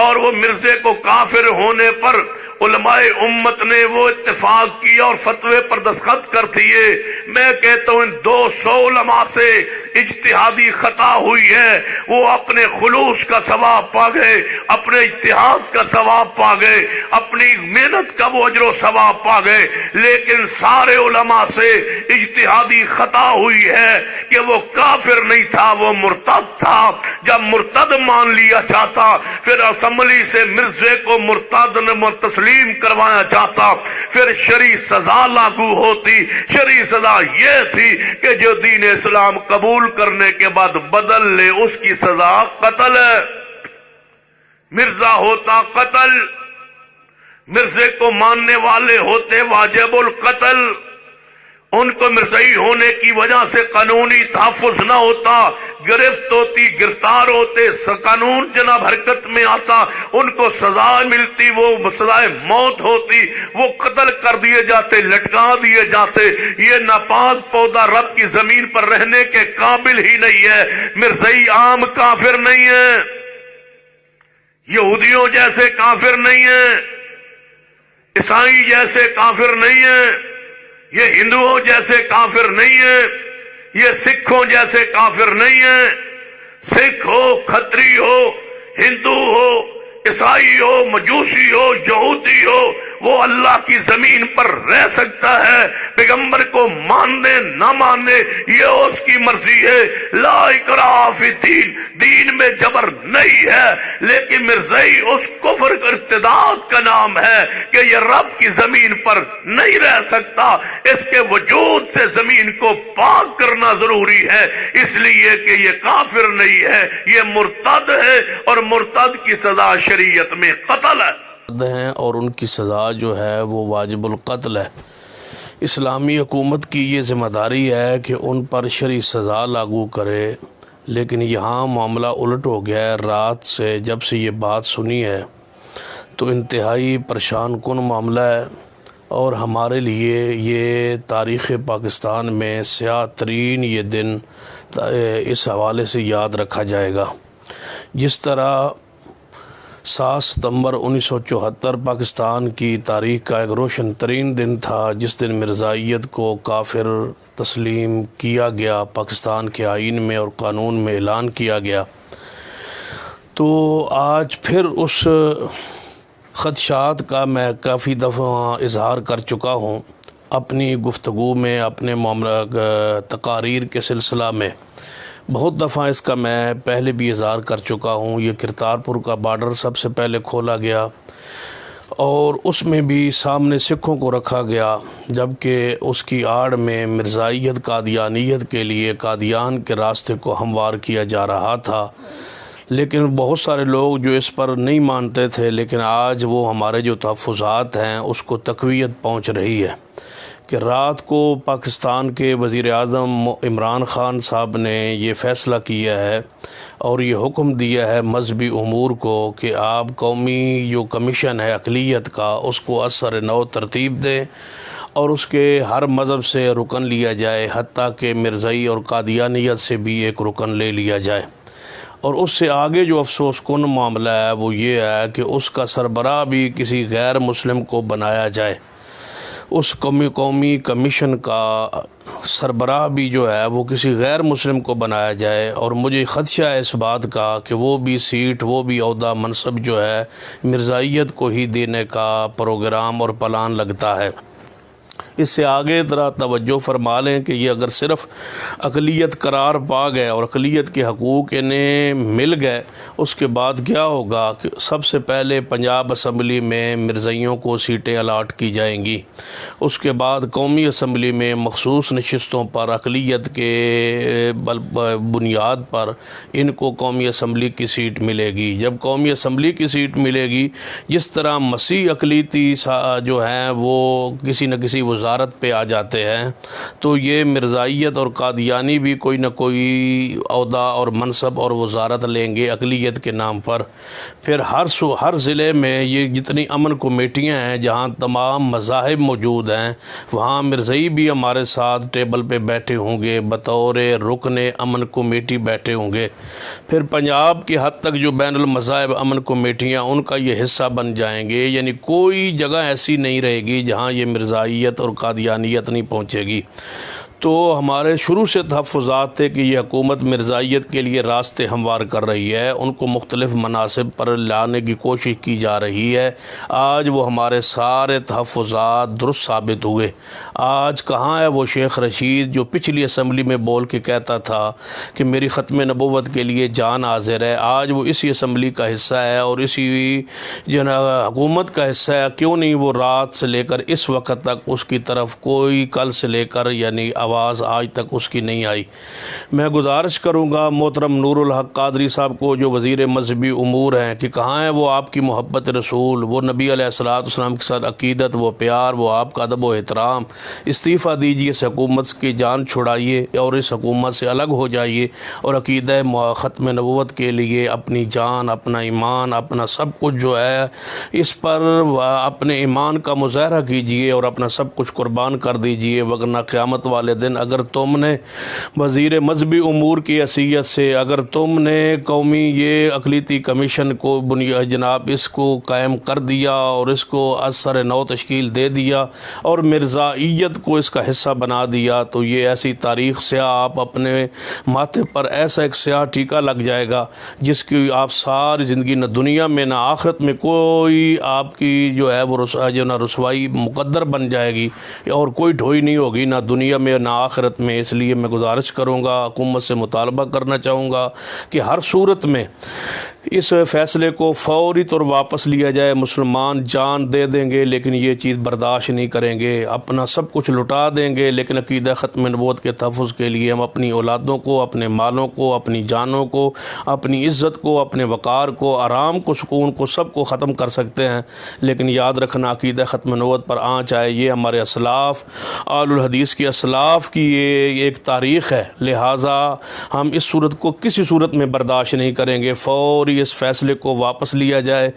اور وہ مرزے کو کافر ہونے پر علماء امت نے وہ اتفاق کیا اور فتوے پر دستخط کر دیے. میں کہتا ہوں ان 200 علماء سے اجتہادی خطا ہوئی ہے، وہ اپنے خلوص کا ثواب پا گئے، اپنے اجتہاد کا ثواب پا گئے، اپنی محنت کا وہ اجر و ثواب پا گئے. لیکن سارے علماء سے اجتہادی خطا ہوئی ہے کہ وہ کافر نہیں تھا، وہ مرتد تھا. جب مرتد مان لیا جاتا پھر اسمبلی سے مرزے کو مرتد تسلیم کروایا جاتا، پھر شرعی سزا لاگو ہوتی. شرعی سزا یہ تھی کہ جو دین اسلام قبول کرنے کے بعد بدل لے اس کی سزا قتل ہے. مرزا ہوتا قتل، مرزے کو ماننے والے ہوتے واجب القتل. ان کو مرزائی ہونے کی وجہ سے قانونی تحفظ نہ ہوتا، گرفت ہوتی، گرفتار ہوتے، قانون جناب حرکت میں آتا، ان کو سزا ملتی، وہ سزائے موت ہوتی، وہ قتل کر دیے جاتے، لٹکا دیے جاتے. یہ ناپاک پودا رب کی زمین پر رہنے کے قابل ہی نہیں ہے. مرزائی عام کافر نہیں ہے، یہودیوں جیسے کافر نہیں ہے، عیسائی جیسے کافر نہیں ہے، یہ ہندوؤں جیسے کافر نہیں ہے، یہ سکھوں جیسے کافر نہیں ہے. سکھ ہو، کھتری ہو، ہندو ہو، عیسائی ہو، مجوسی ہو، یہودی ہو، وہ اللہ کی زمین پر رہ سکتا ہے. پیغمبر کو ماننے نہ ماننے یہ اس کی مرضی ہے. لا اکراہ فی الدین، دین میں جبر نہیں ہے. لیکن مرزائی اس کفر کا ارتداد کا نام ہے کہ یہ رب کی زمین پر نہیں رہ سکتا. اس کے وجود سے زمین کو پاک کرنا ضروری ہے، اس لیے کہ یہ کافر نہیں ہے، یہ مرتد ہے، اور مرتد کی سزا شریعت میں قتل ہے ہیں اور ان کی سزا جو ہے وہ واجب القتل ہے. اسلامی حکومت کی یہ ذمہ داری ہے کہ ان پر شرعی سزا لاگو کرے، لیکن یہاں معاملہ الٹ ہو گیا ہے. رات سے جب سے یہ بات سنی ہے تو انتہائی پریشان کن معاملہ ہے، اور ہمارے لیے یہ تاریخ پاکستان میں سیاہ ترین یہ دن اس حوالے سے یاد رکھا جائے گا. جس طرح 7 ستمبر 1974 پاکستان کی تاریخ کا ایک روشن ترین دن تھا، جس دن مرزائیت کو کافر تسلیم کیا گیا، پاکستان کے آئین میں اور قانون میں اعلان کیا گیا. تو آج پھر اس خدشات کا میں کافی دفعہ اظہار کر چکا ہوں اپنی گفتگو میں، اپنے تقاریر کے سلسلہ میں. بہت دفعہ اس کا میں پہلے بھی اظہار کر چکا ہوں. یہ کرتارپور کا بارڈر سب سے پہلے کھولا گیا اور اس میں بھی سامنے سکھوں کو رکھا گیا، جبکہ اس کی آڑ میں مرزائیت قادیانیت کے لیے قادیان کے راستے کو ہموار کیا جا رہا تھا. لیکن بہت سارے لوگ جو اس پر نہیں مانتے تھے، لیکن آج وہ ہمارے جو تحفظات ہیں اس کو تقویت پہنچ رہی ہے کہ رات کو پاکستان کے وزیر اعظم عمران خان صاحب نے یہ فیصلہ کیا ہے اور یہ حکم دیا ہے مذہبی امور کو کہ آپ قومی جو کمیشن ہے اقلیت کا اس کو اثر نو ترتیب دیں اور اس کے ہر مذہب سے رکن لیا جائے، حتیٰ کہ مرزائی اور قادیانیت سے بھی ایک رکن لے لیا جائے. اور اس سے آگے جو افسوس کن معاملہ ہے وہ یہ ہے کہ اس کا سربراہ بھی کسی غیر مسلم کو بنایا جائے. اس قومی کمیشن کا سربراہ بھی جو ہے وہ کسی غیر مسلم کو بنایا جائے، اور مجھے خدشہ ہے اس بات کا کہ وہ بھی سیٹ، وہ بھی عہدہ، منصب جو ہے مرزائیت کو ہی دینے کا پروگرام اور پلان لگتا ہے. اس سے آگے ذرا توجہ فرما لیں کہ یہ اگر صرف اقلیت قرار پا گئے اور اقلیت کے حقوق انہیں مل گئے، اس کے بعد کیا ہوگا کہ سب سے پہلے پنجاب اسمبلی میں مرزائیوں کو سیٹیں الاٹ کی جائیں گی، اس کے بعد قومی اسمبلی میں مخصوص نشستوں پر اقلیت کے بنیاد پر ان کو قومی اسمبلی کی سیٹ ملے گی. جب قومی اسمبلی کی سیٹ ملے گی، جس طرح مسیح اقلیتی جو ہیں وہ کسی نہ کسی وزارت وزارت پہ آ جاتے ہیں تو یہ مرزائیت اور قادیانی بھی کوئی نہ کوئی عہدہ اور منصب اور وزارت لیں گے اقلیت کے نام پر۔ پھر ہر ضلع میں یہ جتنی امن کمیٹیاں ہیں جہاں تمام مذاہب موجود ہیں وہاں مرزائی بھی ہمارے ساتھ ٹیبل پہ بیٹھے ہوں گے، بطور رکن امن کمیٹی بیٹھے ہوں گے۔ پھر پنجاب کی حد تک جو بین المذاہب امن کمیٹیاں ان کا یہ حصہ بن جائیں گے، یعنی کوئی جگہ ایسی نہیں رہے گی جہاں یہ مرزائیت اور قادیانیت نہیں پہنچے گی۔ تو ہمارے شروع سے تحفظات تھے کہ یہ حکومت مرزائیت کے لیے راستے ہموار کر رہی ہے، ان کو مختلف مناصب پر لانے کی کوشش کی جا رہی ہے۔ آج وہ ہمارے سارے تحفظات درست ثابت ہوئے۔ آج کہاں ہے وہ شیخ رشید جو پچھلی اسمبلی میں بول کے کہتا تھا کہ میری ختم نبوت کے لیے جان حاضر ہے؟ آج وہ اسی اسمبلی کا حصہ ہے اور اسی حکومت کا حصہ ہے۔ کیوں نہیں وہ رات سے لے کر اس وقت تک اس کی طرف کوئی کل سے لے کر یعنی آواز آج تک اس کی نہیں آئی؟ میں گزارش کروں گا محترم نور الحق قادری صاحب کو جو وزیر مذہبی امور ہیں کہ کہاں ہے وہ آپ کی محبت رسول، وہ نبی علیہ السلام کے ساتھ عقیدت، وہ پیار، وہ آپ کا ادب و احترام؟ استعفیٰ دیجیے، اس حکومت کی جان چھڑائیے اور اس حکومت سے الگ ہو جائیے اور عقیدہ ختم نبوت کے لیے اپنی جان، اپنا ایمان، اپنا سب کچھ جو ہے اس پر اپنے ایمان کا مظاہرہ کیجیے اور اپنا سب کچھ قربان کر دیجیے، ورنہ قیامت والے دن اگر تم نے وزیر مذہبی امور کی حیثیت سے اگر تم نے قومی یہ اقلیتی کمیشن کو جناب اس کو قائم کر دیا اور اس کو اثر نو تشکیل دے دیا اور مرزائیت کو اس کا حصہ بنا دیا تو یہ ایسی تاریخ سے آپ اپنے ماتھے پر ایسا ایک سیاہ ٹیکا لگ جائے گا جس کی آپ ساری زندگی نہ دنیا میں نہ آخرت میں کوئی آپ کی جو ہے وہ رسوائی مقدر بن جائے گی اور کوئی ڈھوئی نہیں ہوگی نہ دنیا میں نہ آخرت میں۔ اس لیے میں گزارش کروں گا، حکومت سے مطالبہ کرنا چاہوں گا کہ ہر صورت میں اس فیصلے کو فوری طور واپس لیا جائے۔ مسلمان جان دے دیں گے لیکن یہ چیز برداشت نہیں کریں گے، اپنا سب کچھ لٹا دیں گے، لیکن عقیدہ ختم نبوت کے تحفظ کے لیے ہم اپنی اولادوں کو، اپنے مالوں کو، اپنی جانوں کو، اپنی عزت کو، اپنے وقار کو، آرام کو، سکون کو، سب کو ختم کر سکتے ہیں، لیکن یاد رکھنا عقیدہ ختم نبوت پر آنچ آئے یہ ہمارے اسلاف آل الحدیث کی اسلاف کی یہ ایک تاریخ ہے، لہٰذا ہم اس صورت کو کسی صورت میں برداشت نہیں کریں گے۔ فوری اس فیصلے کو واپس لیا جائے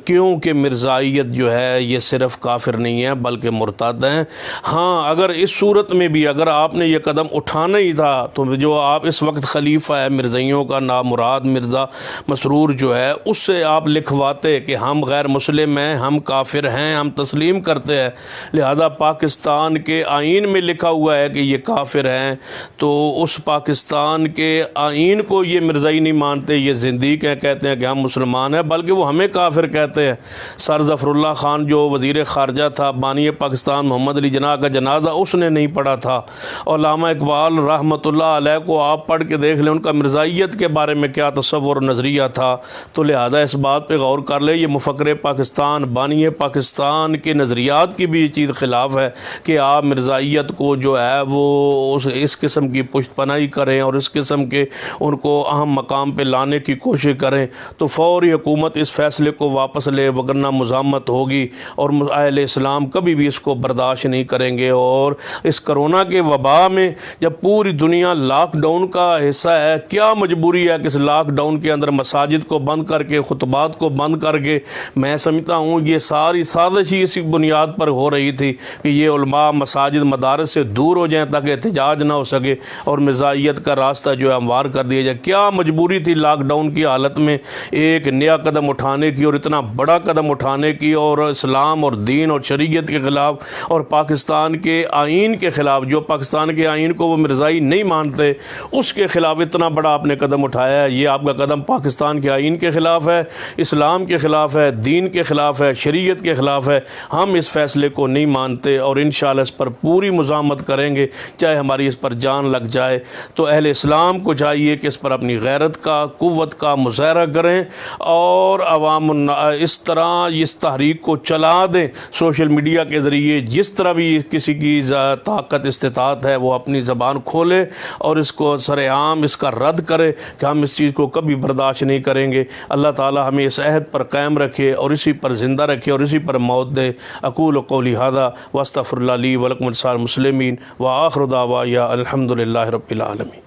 کیونکہ مرزائیت جو ہے یہ صرف کافر نہیں ہے بلکہ مرتد ہیں۔ ہاں اگر اس صورت میں بھی اگر آپ نے یہ قدم اٹھانا ہی تھا تو جو آپ اس وقت خلیفہ ہے مرزائیوں کا نامراد مرزا مسرور جو ہے اس سے آپ لکھواتے کہ ہم غیر مسلم ہیں، ہم کافر ہیں، ہم تسلیم کرتے ہیں، لہذا پاکستان کے آئین میں لکھا ہوا ہے کہ یہ کافر ہیں، تو اس پاکستان کے آئین کو یہ مرزائی نہیں مانتے، یہ زندیق ہیں، کہتے ہیں کہ ہم مسلمان ہیں، بلکہ وہ ہمیں کافر کہتے ہیں۔ سر ظفر اللہ خان جو وزیر خارجہ تھا، بانی پاکستان محمد علی جناح کا جنازہ اس نے نہیں پڑھا تھا، اور علامہ اقبال رحمۃ اللہ علیہ کو آپ پڑھ کے دیکھ لیں ان کا مرزائیت کے بارے میں کیا تصور نظریہ تھا، تو لہذا اس بات پہ غور کر لیں۔ یہ مفکر پاکستان، بانی پاکستان کے نظریات کی بھی یہ چیز خلاف ہے کہ آپ مرزائیت کو جو ہے وہ اس قسم کی پشت پناہی کریں اور اس قسم کے ان کو اہم مقام پہ لانے کی کوشش کریں، تو فوری حکومت اس فیصلے کو واپس لے، وگرنہ مزاحمت ہوگی اور اہل اسلام کبھی بھی اس کو برداشت نہیں کریں گے۔ اور اس کرونا کے وبا میں جب پوری دنیا لاک ڈاؤن کا حصہ ہے، کیا مجبوری ہے کہ اس لاک ڈاؤن کے اندر مساجد کو بند کر کے، خطبات کو بند کر کے، میں سمجھتا ہوں یہ ساری سازش ہی اسی بنیاد پر ہو رہی تھی کہ یہ علماء مساجد مدارس سے دور ہو جائیں تاکہ احتجاج نہ ہو سکے اور مرزائیت کا راستہ جو ہے ہموار کر دیا جائے۔ کیا مجبوری تھی لاک ڈاؤن کی حالت میں ایک نیا قدم اٹھانے کی اور اتنا بڑا قدم اٹھانے کی، اور اسلام اور دین اور شریعت کے خلاف اور پاکستان کے آئین کے خلاف، جو پاکستان کے آئین کو وہ مرزائی نہیں مانتے اس کے خلاف اتنا بڑا آپ نے قدم اٹھایا ہے۔ یہ آپ کا قدم پاکستان کے آئین کے خلاف ہے، اسلام کے خلاف ہے، دین کے خلاف ہے، شریعت کے خلاف ہے۔ ہم اس فیصلے کو نہیں مانتے اور انشاءاللہ اس پر پوری مزاحمت کریں گے، چاہے ہماری اس پر جان لگ جائے۔ تو اہل اسلام کو چاہیے کہ اس پر اپنی غیرت کا، قوت کا مظاہرہ مظاہرہ کریں اور اس طرح اس تحریک کو چلا دیں سوشل میڈیا کے ذریعے. جس طرح بھی کسی کی طاقت استطاعت ہے وہ اپنی زبان کھولے اور اس کو سر عام اس کا رد کرے کہ ہم اس چیز کو کبھی برداشت نہیں کریں گے. اللہ تعالی ہمیں اس عہد پر قائم رکھے اور اسی پر زندہ رکھے اور اسی پر موت دے. اقول قولی ھذا واستغفر اللہ لی ولکم ولسائر المسلمین وآخر دعوایا الحمد للہ رب العالمین.